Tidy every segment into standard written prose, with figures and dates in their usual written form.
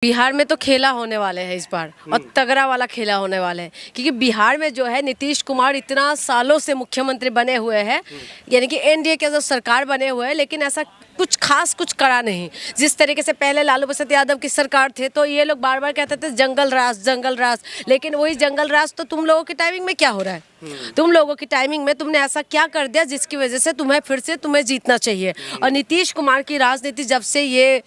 बिहार में तो खेला होने वाले हैं इस बार और तगड़ा वाला खेला होने वाले हैं, क्योंकि बिहार में जो है नीतीश कुमार इतना सालों से मुख्यमंत्री बने हुए हैं, यानी कि एनडीए के जो सरकार बने हुए हैं, लेकिन ऐसा कुछ खास कुछ करा नहीं। जिस तरीके से पहले लालू प्रसाद यादव की सरकार थे तो ये लोग बार बार कहते थे जंगल राज, लेकिन वही जंगल राज तो तुम लोगों की टाइमिंग में क्या हो रहा है? तुम लोगों की टाइमिंग में तुमने ऐसा क्या कर दिया जिसकी वजह से तुम्हें जीतना चाहिए। और नीतीश कुमार की राजनीति जब से ये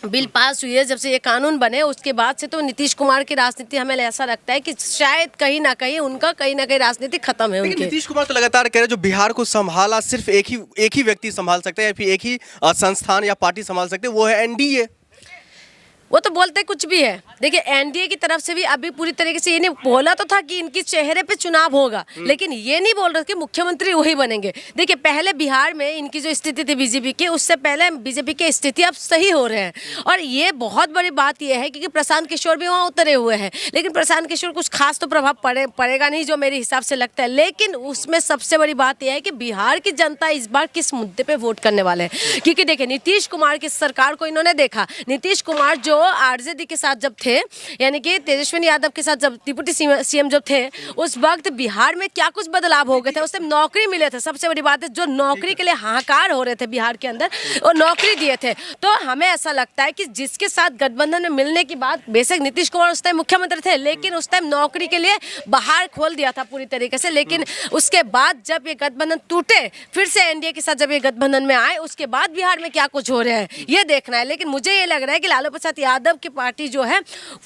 बिल पास हुई है, जब से ये कानून बने, उसके बाद से तो नीतीश कुमार की राजनीति हमें ऐसा लगता है कि शायद कहीं ना कहीं उनका कहीं ना कहीं राजनीति खत्म है उनकी। नीतीश कुमार तो लगातार कह रहे हैं जो बिहार को संभाला सिर्फ एक ही व्यक्ति संभाल सकता है या फिर एक ही संस्थान या पार्टी संभाल सकते हैं, वो है एनडीए। वो तो बोलते कुछ भी है। देखिए एनडीए की तरफ से भी अभी पूरी तरीके से ये नहीं बोला तो था कि इनके चेहरे पे चुनाव होगा, लेकिन ये नहीं बोल रहे कि मुख्यमंत्री वही बनेंगे। देखिए पहले बिहार में इनकी जो स्थिति थी बीजेपी की, उससे पहले बीजेपी की स्थिति अब सही हो रहे हैं। और ये बहुत बड़ी बात यह है क्योंकि प्रशांत किशोर भी वहाँ उतरे हुए हैं, लेकिन प्रशांत किशोर कुछ खास तो प्रभाव पड़ेगा नहीं जो मेरे हिसाब से लगता है। लेकिन उसमें सबसे बड़ी बात यह है कि बिहार की जनता इस बार किस मुद्दे पर वोट करने वाले हैं। क्योंकि देखिए नीतीश कुमार की सरकार को इन्होंने देखा, नीतीश कुमार जो आरजेडी के साथ जब थे, यानी कि तेजस्वी यादव के साथ जब डिप्टी सीएम जब थे, उस वक्त बिहार में क्या कुछ बदलाव हो गए थे। उससे नौकरी मिले थे, सबसे बड़ी बात है जो नौकरी के लिए हाहाकार हो रहे थे बिहार के अंदर, और नौकरी दिए थे। तो हमें ऐसा लगता है कि जिसके साथ गठबंधन में मिलने की बात, बेशक नीतीश कुमार उस टाइम मुख्यमंत्री थे, लेकिन उस टाइम नौकरी के लिए बाहर खोल दिया था पूरी तरीके से। लेकिन उसके बाद जब ये गठबंधन टूटे, फिर से एनडीए के साथ जब ये गठबंधन में आए, उसके बाद बिहार में क्या कुछ हो रहा है ये देखना है। लेकिन मुझे ये लग रहा है कि लालू प्रसाद यादव की पार्टी जो है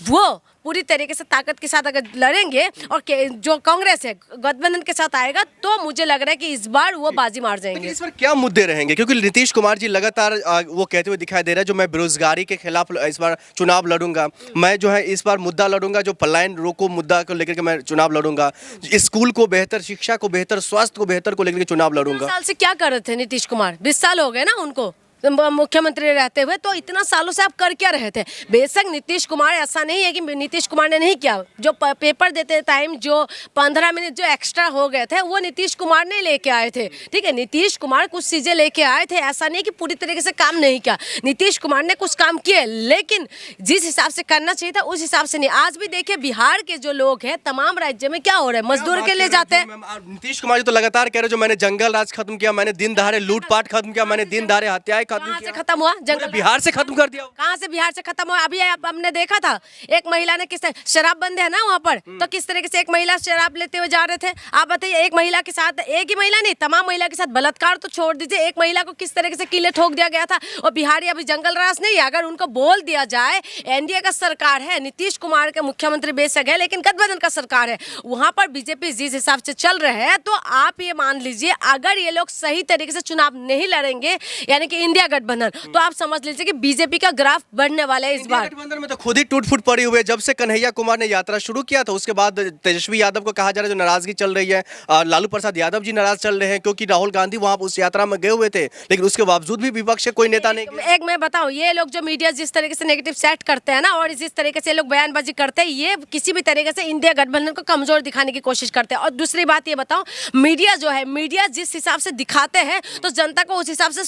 वो पूरी तरीके से ताकत के साथ अगर लड़ेंगे और जो कांग्रेस है गठबंधन के साथ आएगा, तो मुझे लग रहा है कि इस बार वो बाजी मार जाएंगे। इस बार क्या मुद्दे रहेंगे? क्योंकि नीतीश कुमार जी लगातार वो कहते हुए दिखाई दे रहा है जो मैं बेरोजगारी के खिलाफ इस बार चुनाव लड़ूंगा, मैं जो है इस बार मुद्दा लड़ूंगा जो पलायन रोको मुद्दा को लेकर के मैं चुनाव लड़ूंगा, स्कूल को बेहतर, शिक्षा को बेहतर, स्वास्थ्य को बेहतर को लेकर के चुनाव लड़ूंगा। साल से क्या कर रहे थे नीतीश कुमार? 20 साल हो गए ना उनको मुख्यमंत्री रहते हुए, तो इतना सालों से आप कर क्या रहे थे? बेशक नीतीश कुमार, ऐसा नहीं है कि नीतीश कुमार ने नहीं किया, जो पेपर देते टाइम जो 15 मिनट जो एक्स्ट्रा हो गए थे वो नीतीश कुमार ने लेके आए थे। ठीक है, नीतीश कुमार कुछ चीजें लेके आए थे, ऐसा नहीं कि पूरी तरीके से काम नहीं किया। नीतीश कुमार ने कुछ काम किए, लेकिन जिस हिसाब से करना चाहिए था उस हिसाब से नहीं। आज भी देखिए बिहार के जो लोग हैं तमाम राज्य में क्या हो रहा है, मजदूर के लिए जाते हैं। नीतीश कुमार जी तो लगातार कह रहे जो मैंने जंगल राज खत्म किया, मैंने दिन दहाड़े लूटपाट खत्म किया, मैंने दिन दहाड़े हत्याएं कहाँ से खत्म हुआ? जंगल बिहार से खत्म कर दिया। कहाँ से बिहार से खत्म हुआ? अभी हमने देखा था एक महिला ने किस शराब बंद है ना वहाँ पर, तो किस तरीके से एक महिला शराब लेते हुए जा रहे थे। आप बताइए, एक महिला के साथ, एक ही महिला नहीं तमाम महिला के साथ बलात्कार तो छोड़ दीजिए, एक महिला को किस तरीके से कीले ठोक दिया गया था। और बिहारी अभी जंगल राज नहीं, अगर उनको बोल दिया जाए एनडीए का सरकार है, नीतीश कुमार के मुख्यमंत्री बेशक है, लेकिन गठबंधन का सरकार है, वहां पर बीजेपी जिस हिसाब से चल रहे हैं, तो आप ये मान लीजिए अगर ये लोग सही तरीके से चुनाव नहीं लड़ेंगे, यानी कि इंडिया गठबंधन, तो आप समझ लीजिए कि बीजेपी का ग्राफ बढ़ने वाला है इस बार। गठबंधन में तो खुद ही टूट फूट पड़ी हुई है। जब से कन्हैया कुमार ने यात्रा शुरू किया था उसके बाद तेजस्वी यादव को कहा जा रहा है जो नाराजगी चल रही है, लालू प्रसाद यादव जी नाराज चल रहे हैं क्योंकि राहुल गांधी वहां उस यात्रा में गए हुए थे, लेकिन उसके बावजूद भी विपक्ष के कोई नेता नहीं। एक मैं बताऊं, ये लोग जो मीडिया जिस तरीके से नेगेटिव सेट करते हैं ना, और जिस तरीके से लोग बयानबाजी करते हैं, ये किसी भी तरीके से इंडिया गठबंधन को कमजोर दिखाने की कोशिश करते हैं। और दूसरी बात ये बताओ, मीडिया जो है, मीडिया जिस हिसाब से दिखाते हैं तो जनता को उस हिसाब से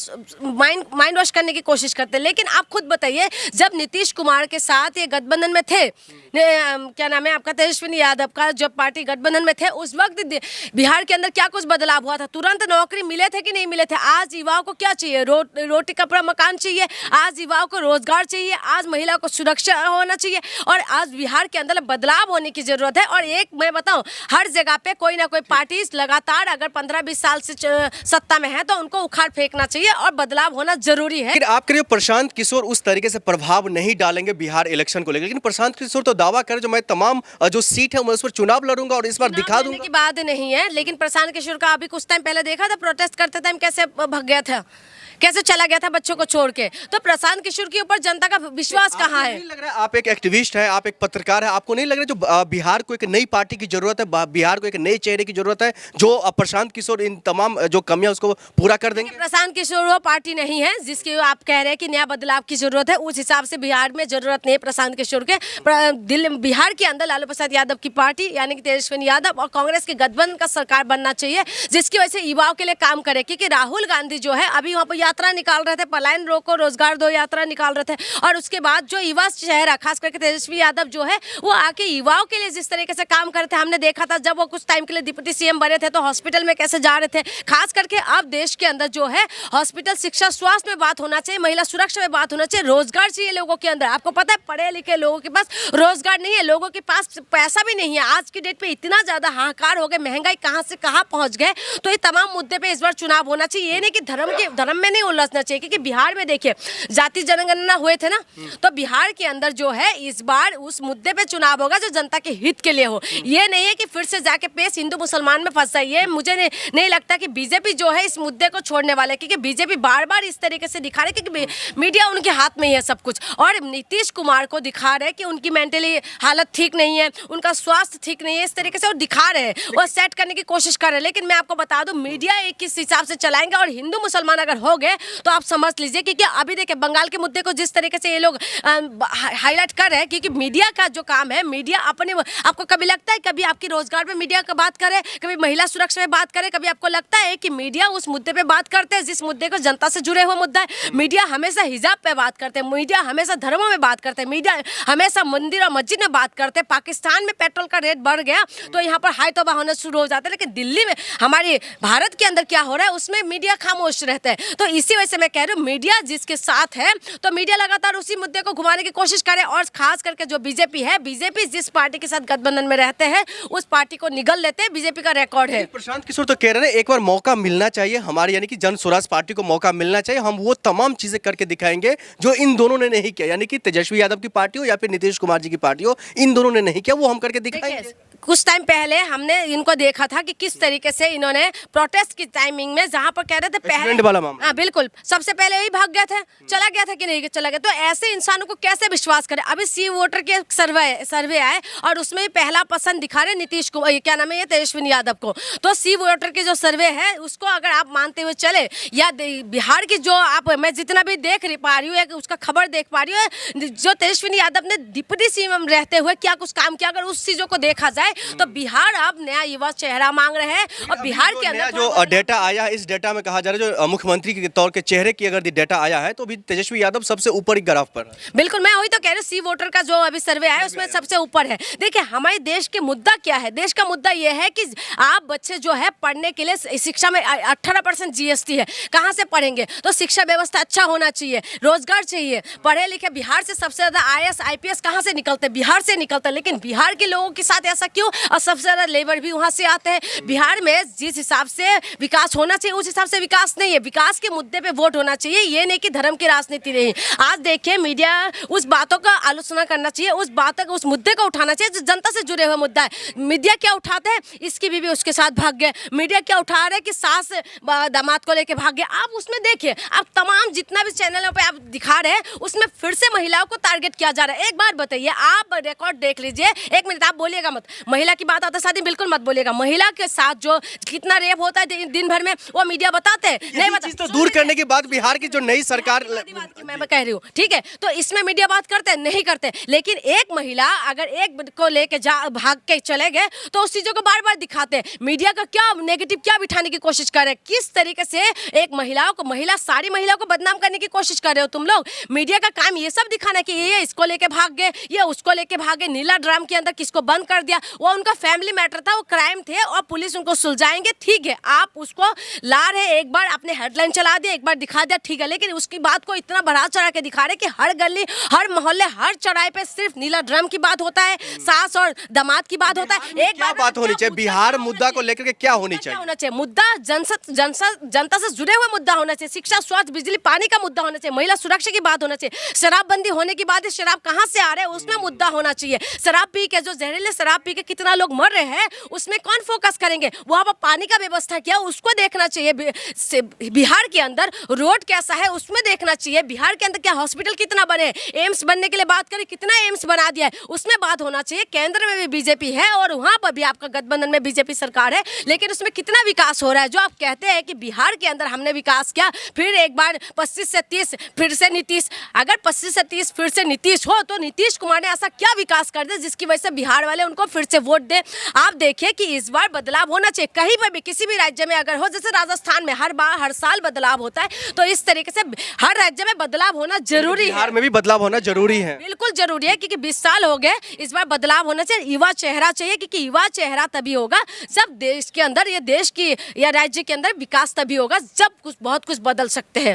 माइंड वॉश करने की कोशिश करते हैं। लेकिन आप खुद बताइए, जब नीतीश कुमार के साथ ये गठबंधन में थे, क्या नाम है आपका, तेजस्वी यादव का जब पार्टी गठबंधन में थे, उस वक्त बिहार के अंदर क्या कुछ बदलाव हुआ था? तुरंत नौकरी मिले थे कि नहीं मिले थे? आज युवाओं को क्या चाहिए? रोटी कपड़ा मकान चाहिए, आज युवाओं को रोजगार चाहिए, आज महिला को सुरक्षा होना चाहिए, और आज बिहार के अंदर बदलाव होने की जरूरत है। और एक मैं बताऊं, हर जगह पे कोई ना कोई पार्टी लगातार अगर 15-20 साल से सत्ता में है तो उनको उखाड़ फेंकना चाहिए और बदलाव होना जरूरी है। आप करिए प्रशांत किशोर उस तरीके से प्रभाव नहीं डालेंगे बिहार इलेक्शन को लेकर, लेकिन प्रशांत किशोर तो दावा करे जो मैं तमाम जो सीट है मैं उस पर चुनाव लड़ूंगा और इस बार दिखा दूंगा की बात नहीं है। लेकिन प्रशांत किशोर का अभी कुछ टाइम पहले देखा था, प्रोटेस्ट करते टाइम कैसे भाग गया था, कैसे चला गया था बच्चों को छोड़ के। तो प्रशांत किशोर के ऊपर जनता का विश्वास कहाँ है? नहीं लग रहा है आप एक एक्टिविस्ट हैं, आप एक पत्रकार हैं, आपको नहीं लग रहा जो बिहार को एक नई पार्टी की जरूरत है, बिहार को एक नए चेहरे की जरूरत है जो प्रशांत किशोर इन तमाम जो कमियां उसको पूरा कर देंगे? प्रशांत किशोर वो पार्टी नहीं है जिसकी आप कह रहे हैं कि नया बदलाव की जरूरत है। उस हिसाब से बिहार में जरूरत नहीं है प्रशांत किशोर के। बिहार के अंदर लालू प्रसाद यादव की पार्टी यानी कि तेजस्वी यादव और कांग्रेस के गठबंधन का सरकार बनना चाहिए, जिसकी वजह से युवाओं के लिए काम करे। क्योंकि राहुल गांधी जो है अभी वहाँ पर यात्रा निकाल रहे थे, पलायन रोको रोजगार दो यात्रा निकाल रहे थे, और उसके बाद जो युवा चेहरा खास करके तेजस्वी यादव जो है वो आके युवाओं के लिए जिस तरीके से काम कर रहे थे, हमने देखा था जब वो कुछ टाइम के लिए डिप्टी सीएम बने थे तो हॉस्पिटल में कैसे जा रहे थे। खास करके अब देश के अंदर जो है हॉस्पिटल, शिक्षा, स्वास्थ्य में बात होना चाहिए, महिला सुरक्षा में बात होना चाहिए, रोजगार चाहिए लोगों के अंदर। आपको पता है पढ़े लिखे लोगों के पास रोजगार नहीं है, लोगों के पास पैसा भी नहीं है। आज की डेट पे इतना ज्यादा हाहाकार हो गया, महंगाई कहां से कहां पहुंच गए। तो ये तमाम मुद्दे पे इस बार चुनाव होना चाहिए। ये नहीं कि धर्म में नहीं उलझना चाहिए, क्योंकि बिहार में देखिए जाति जनगणना हुए थे ना, तो बिहार के अंदर जो है इस बार उस मुद्दे पे चुनाव होगा जो जनता के हित के लिए हो। ये नहीं है कि फिर से जाके पेश हिंदू मुसलमान में फंसा। ये मुझे नहीं लगता कि बीजेपी जो है इस मुद्दे को छोड़ने वाले, क्योंकि बीजेपी बार बार इस तरीके से दिखा रहे, क्योंकि मीडिया उनके हाथ में ही है सब कुछ, और नीतीश कुमार को दिखा रहे कि उनकी मेंटली हालत ठीक नहीं है, उनका स्वास्थ्य ठीक नहीं है, इस तरीके से वो दिखा रहे हैं, वो सेट करने की कोशिश कर रहे हैं। लेकिन मैं आपको बता दूं मीडिया एक किस हिसाब से चलाएंगे, और हिंदू मुसलमान अगर हो गए तो आप समझ लीजिए, क्योंकि अभी देखिए बंगाल के मुद्दे को जिस तरीके से ये लोग हाईलाइट कर रहे हैं, क्योंकि मीडिया का जो काम है, मीडिया अपने, आपको कभी लगता है कभी आपकी रोजगार पे मीडिया का बात करे, कभी महिला सुरक्षा में बात करे, कभी आपको लगता है कि मीडिया उस मुद्दे पे बात करते हैं जिस मुद्दे को जनता से जुड़े हुआ मुद्दा है। मीडिया हमेशा हिजाब पे बात करते हैं, मीडिया हमेशा धर्मों में बात करते हैं, मीडिया हमेशा मंदिर और मस्जिद में बात करते हैं। पाकिस्तान में पेट्रोल का रेट बढ़ गया तो यहाँ पर हाय तौबा होना शुरू हो जाता है, लेकिन दिल्ली में, हमारे भारत के अंदर क्या हो रहा है उसमें मीडिया खामोश रहता है। तो इसी वजह से मैं कह रही हूँ मीडिया जिसके साथ है तो मीडिया लगातार उसी मुद्दे को घुमाने की कोशिश करे, और खास करके जो बीजेपी है, बीजेपी जिस पार्टी के साथ गठबंधन में रहते हैं उस पार्टी को निगल लेते हैं। बीजेपी का रिकॉर्ड है। प्रशांत किशोर तो कह रहे हैं एक बार मौका मिलना चाहिए हमारे, यानी कि जन स्वराज पार्टी को मौका मिलना चाहिए, हम वो तमाम चीजें करके दिखाएंगे जो इन दोनों ने नहीं किया, यानी कि तेजस्वी यादव की पार्टी हो या फिर नीतीश कुमार जी की पार्टी हो, इन दोनों ने नहीं किया, वो हम करके दिखाएंगे। कुछ टाइम पहले हमने इनको देखा था कि किस तरीके से इन्होंने प्रोटेस्ट की टाइमिंग में, जहां पर कह रहे थे पहले वाला मामला, हाँ बिल्कुल, सबसे पहले ही भाग गए थे, चला गया था कि नहीं चला गया, तो ऐसे इंसानों को कैसे विश्वास करें। अभी सी वोटर के सर्वे आए और उसमें ही पहला पसंद दिखा रहे नीतीश कुमार, क्या नाम है ये, तेजस्वी यादव को। तो सी वोटर के जो सर्वे है उसको अगर आप मानते हुए चले, या बिहार की जो आप, मैं जितना भी देख पा रही हूँ, उसका खबर देख पा रही हूँ, जो तेजस्वी यादव ने डिप्टी सीएम रहते हुए क्या कुछ काम किया, अगर उस चीजों को देखा जाए तो बिहार अब नया युवा चेहरा मांग रहे हैं। और बिहार के अंदर जो डेटा आया है, इस डेटा में कहा जा रहा है जो मुख्यमंत्री के तौर के चेहरे की अगर डेटा आया है तो भी तेजस्वी यादव सबसे ऊपर ही ग्राफ पर है। बिल्कुल, मैं वही तो कह रही हूँ, सी वोटर का जो अभी सर्वे आया उसमें सबसे ऊपर है। देखिए हमारे देश के मुद्दा क्या है, देश का मुद्दा यह है कि आप बच्चे जो है पढ़ने के लिए, शिक्षा में 18% जीएसटी है, कहाँ से पढ़ेंगे। तो शिक्षा व्यवस्था अच्छा होना चाहिए, रोजगार चाहिए, पढ़े लिखे। बिहार से सबसे ज्यादा आईएएस आईपीएस कहाँ से निकलते, बिहार से निकलते, लेकिन बिहार के लोगों के साथ ऐसा क्यों, और सबसे ज्यादा लेबर भी वहां से आते हैं। बिहार में जिस हिसाब से विकास होना चाहिए उस हिसाब से विकास नहीं है, विकास के मुद्दे पे वोट होना चाहिए, ये नहीं कि धर्म की राजनीति नहीं। आज देखिए मीडिया उस बातों का आलोचना करना चाहिए, उस बातों को, उस मुद्दे को उठाना चाहिए जो जनता से जुड़े हुए मुद्दा है। मीडिया क्या उठाते हैं, इसकी बीवी उसके साथ भाग गए, मीडिया क्या उठा रहे कि सास दामाद को लेके भाग गए। आप उसमें देखिए, आप तमाम जितना भी चैनलों पे आप दिखा रहे हैं उसमें फिर से महिलाओं को टारगेट किया जा रहा है। एक बात बताइए, आप रिकॉर्ड देख लीजिए, एक मिनट आप बोलिएगा मत, महिला की बात आता शादी बिल्कुल मत बोलिएगा। महिला के साथ जो कितना रेप होता है दिन भर में वो मीडिया बताते हैं, नहीं बता। तो दूर करने के बाद बिहार की जो नई सरकार, मैं कह रही हूँ ठीक है, तो इसमें मीडिया बात करते हैं, नहीं करते। लेकिन एक महिला अगर एक को लेके भाग के चले गए तो उस चीजों को बार बार दिखाते हैं। मीडिया का क्या नेगेटिव क्या बिठाने की कोशिश कर रहे हैं, किस तरीके से एक महिलाओं को, सारी महिलाओं को बदनाम करने की कोशिश कर रहे हो तुम लोग। मीडिया का काम ये सब दिखाना कि ये इसको लेके भाग गए, ये उसको लेके भागे, नीला ड्राम के अंदर किसको बंद कर दिया, वो उनका फैमिली मैटर था, वो क्राइम थे और पुलिस उनको सुलझाएंगे, ठीक है। आप उसको ला रहे, एक बार आपने हेडलाइन चला दिया, एक बार दिखा दिया, ठीक है, लेकिन उसकी बात को इतना बढ़ा चढ़ा के दिखा रहे कि हर गली, हर मोहल्ले, हर चौराहे पे सिर्फ नीला ड्रम की बात होता है, सास और दामाद की बात होता है। एक बात होनी चाहिए, बिहार मुद्दा को लेकर के क्या होनी चाहिए, होना चाहिए मुद्दा जनता से जुड़े हुए मुद्दा होना चाहिए, शिक्षा, स्वास्थ्य, बिजली, पानी का मुद्दा होना चाहिए, महिला सुरक्षा की बात होना चाहिए, शराबबंदी होने के बाद शराब कहाँ से आ रहे हैं उसमें मुद्दा होना चाहिए, शराब पी के, जो जहरीले शराब पी के कितना लोग मर रहे हैं उसमें कौन फोकस करेंगे, वहां पर पानी का व्यवस्था क्या उसको देखना चाहिए, बिहार के अंदर रोड कैसा है उसमें देखना चाहिए, बिहार के अंदर क्या हॉस्पिटल कितना बने, एम्स बनने के लिए बात करें कितना एम्स बना दिया है उसमें बात होना चाहिए। केंद्र में भी बीजेपी है और वहां पर भी आपका गठबंधन में बीजेपी सरकार है, लेकिन उसमें कितना विकास हो रहा है। जो आप कहते हैं कि बिहार के अंदर हमने विकास किया, फिर एक बार 25 से 30 फिर से नीतीश, अगर 25 से 30 फिर से नीतीश हो तो नीतीश कुमार ने ऐसा क्या विकास कर दिया जिसकी वजह से बिहार वाले उनको फिर से वोट दे। आप देखिए कि इस बार बदलाव होना चाहिए, कहीं पर भी किसी भी राज्य में अगर हो, जैसे राजस्थान में हर साल बदलाव बदलाव होता है। तो इस तरीके से हर राज्य में बदलाव होना जरूरी है। बिहार में भी बदलाव होना जरूरी है। बिल्कुल जरूरी है, क्योंकि 20 साल हो गए, इस बार बदलाव होना चाहिए, युवा चेहरा चाहिए, क्योंकि युवा चेहरा तभी होगा जब देश के अंदर, या देश की या राज्य के अंदर विकास तभी होगा, जब कुछ बहुत कुछ बदल सकते हैं।